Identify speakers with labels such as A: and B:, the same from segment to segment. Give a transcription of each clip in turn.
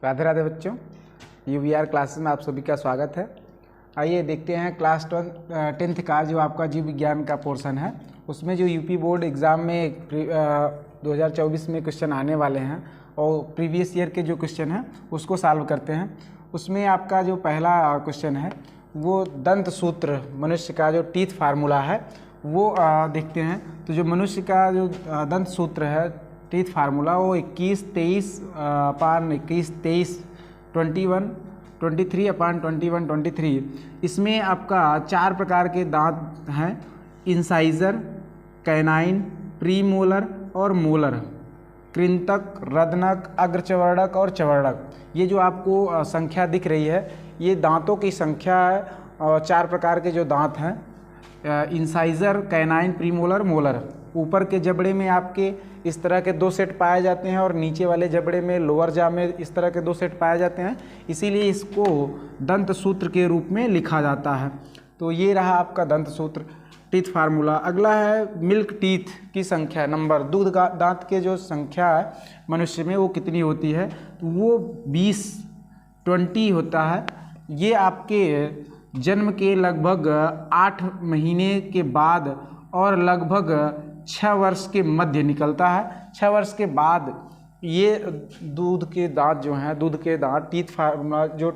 A: राधे राधे बच्चों, UVR classes में आप सभी का स्वागत है। आइए देखते हैं क्लास 10th का जो आपका जीव विज्ञान का पोर्शन है, उसमें जो यूपी बोर्ड एग्ज़ाम में 2024 में क्वेश्चन आने वाले हैं और प्रीवियस ईयर के जो क्वेश्चन हैं उसको सॉल्व करते हैं। उसमें आपका जो पहला क्वेश्चन है वो दंत सूत्र, मनुष्य का जो टीथ फार्मूला है वो देखते हैं। तो जो मनुष्य का जो दंत सूत्र है, टीथ फार्मूला, वो 21/23 21 23/21 23। इसमें आपका 4 प्रकार के दांत हैं: इंसाइजर, कैनाइन, प्रीमोलर और मोलर, कृंतक, रदनक, अग्रचवर्णक और चवर्णक। ये जो आपको संख्या दिख रही है ये दांतों की संख्या है और 4 प्रकार के जो दांत हैं: इंसाइजर, कैनाइन, प्रीमोलर, मोलर। ऊपर के जबड़े में आपके इस तरह के 2 सेट पाए जाते हैं और नीचे वाले जबड़े में, लोअर जा में इस तरह के 2 सेट पाए जाते हैं, इसीलिए इसको दंत सूत्र के रूप में लिखा जाता है। तो ये रहा आपका दंत सूत्र, टीथ फार्मूला। अगला है मिल्क टीथ की संख्या, नंबर, दूध दांत के जो संख्या है मनुष्य में वो कितनी होती है, तो वो 20 होता है। ये आपके जन्म के लगभग 8 महीने के बाद और लगभग 6 वर्ष के मध्य निकलता है। 6 वर्ष के बाद ये दूध के दांत जो हैं, दूध के दांत, टीथ फार्मूला जो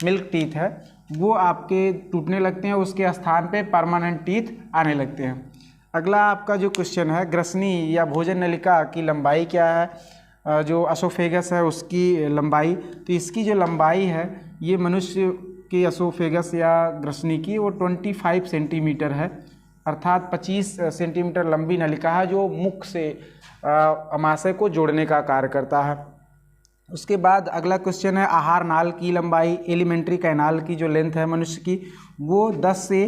A: मिल्क टीथ है वो आपके टूटने लगते हैं, उसके स्थान पे परमानेंट टीथ आने लगते हैं। अगला आपका जो क्वेश्चन है, ग्रसनी या भोजन नलिका की लंबाई क्या है, जो एसोफेगस है उसकी लंबाई। तो इसकी जो लंबाई है ये मनुष्य की एसोफेगस या ग्रसनी की वो 25 सेंटीमीटर है, अर्थात 25 सेंटीमीटर लंबी नलिका है जो मुख से अमाशय को जोड़ने का कार्य करता है। उसके बाद अगला क्वेश्चन है, आहार नाल की लंबाई, एलिमेंट्री कैनाल की जो लेंथ है मनुष्य की वो 10 से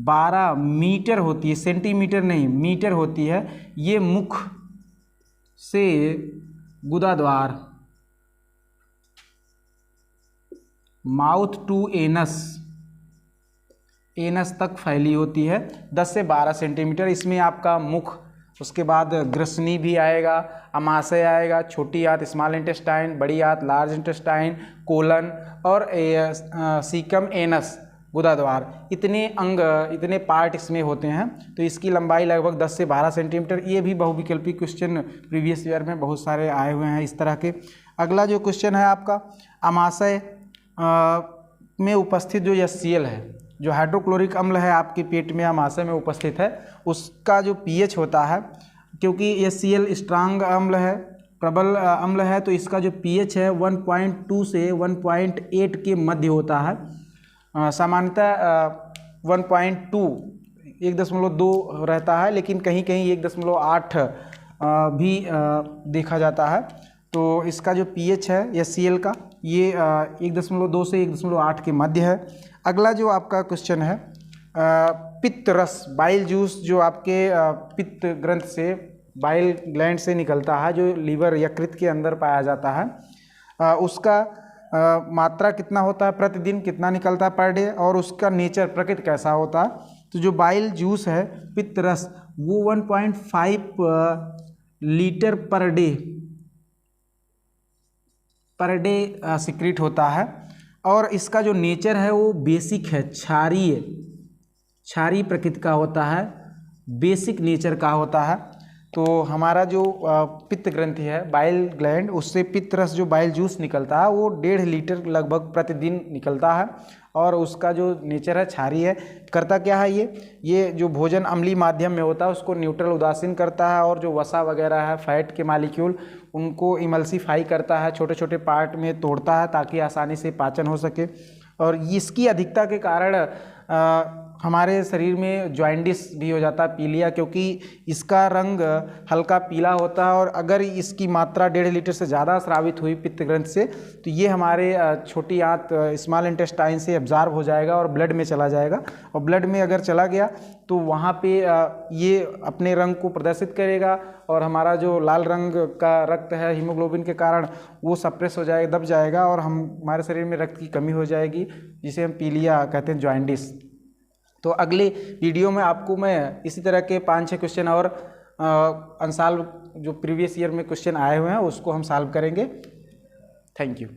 A: 12 मीटर होती है, सेंटीमीटर नहीं मीटर होती है। ये मुख से गुदाद्वार, माउथ टू एनस तक फैली होती है, 10 से 12 सेंटीमीटर। इसमें आपका मुख, उसके बाद ग्रसनी भी आएगा, अमाशय आएगा, छोटी आंत स्मॉल इंटेस्टाइन, बड़ी आंत लार्ज इंटेस्टाइन, कोलन और सीकम एनस गुदाद्वार, इतने अंग, इतने पार्ट इसमें होते हैं। तो इसकी लंबाई लगभग 10 से 12 सेंटीमीटर। ये भी बहुविकल्पी क्वेश्चन प्रीवियस ईयर में बहुत सारे आए हुए हैं इस तरह के। अगला जो क्वेश्चन है आपका, अमाशय में उपस्थित जो HCl है, जो हाइड्रोक्लोरिक अम्ल है आपके पेट में अमाशय में उपस्थित है, उसका जो pH होता है, क्योंकि HCl स्ट्रांग अम्ल है, प्रबल अम्ल है, तो इसका जो pH है 1.2 से 1.8 के मध्य होता है। सामान्यतः 1.2 1.2 रहता है, लेकिन कहीं कहीं 1.8 भी देखा जाता है। तो इसका जो pH है HCl का ये 1.2 से 1.8 के मध्य है। अगला जो आपका क्वेश्चन है, पित्त रस, बाइल जूस, जो आपके पित्त ग्रंथ से, बाइल ग्लैंड से निकलता है, जो लीवर यकृत के अंदर पाया जाता है, उसका मात्रा कितना होता है प्रतिदिन, कितना निकलता है पर डे, और उसका नेचर, प्रकृति कैसा होता है। तो जो बाइल जूस है, पित्त रस, वो 1.5 लीटर पर डे सिक्रीट होता है। और इसका जो नेचर है वो बेसिक है, क्षारीय प्रकृति का होता है, बेसिक नेचर का होता है। तो हमारा जो पित्त ग्रंथि है, बाइल ग्लैंड, उससे पित्त रस जो बाइल जूस निकलता है वो 1.5 लीटर लगभग प्रतिदिन निकलता है, और उसका जो नेचर है क्षारीय है। करता क्या है ये जो भोजन अम्लीय माध्यम में होता है उसको न्यूट्रल, उदासीन करता है, और जो वसा वगैरह है, फैट के मालिक्यूल, उनको इमल्सीफाई करता है, छोटे छोटे पार्ट में तोड़ता है ताकि आसानी से पाचन हो सके। और इसकी अधिकता के कारण हमारे शरीर में जॉइंडिस भी हो जाता है, पीलिया, क्योंकि इसका रंग हल्का पीला होता है। और अगर इसकी मात्रा 1.5 लीटर से ज़्यादा स्रावित हुई पित्त ग्रंथ से, तो ये हमारे छोटी आंत स्मॉल इंटेस्टाइन से एब्जॉर्ब हो जाएगा और ब्लड में चला जाएगा। और ब्लड में अगर चला गया तो वहाँ पे ये अपने रंग को प्रदर्शित करेगा, और हमारा जो लाल रंग का रक्त है हीमोग्लोबिन के कारण वो सप्रेस हो जाएगा, दब जाएगा, और हमारे शरीर में रक्त की कमी हो जाएगी, जिसे हम पीलिया कहते हैं, जॉइंडिस। तो अगले वीडियो में आपको मैं इसी तरह के 5-6 क्वेश्चन और अनसॉल्व जो प्रीवियस ईयर में क्वेश्चन आए हुए हैं उसको हम सॉल्व करेंगे। Thank you.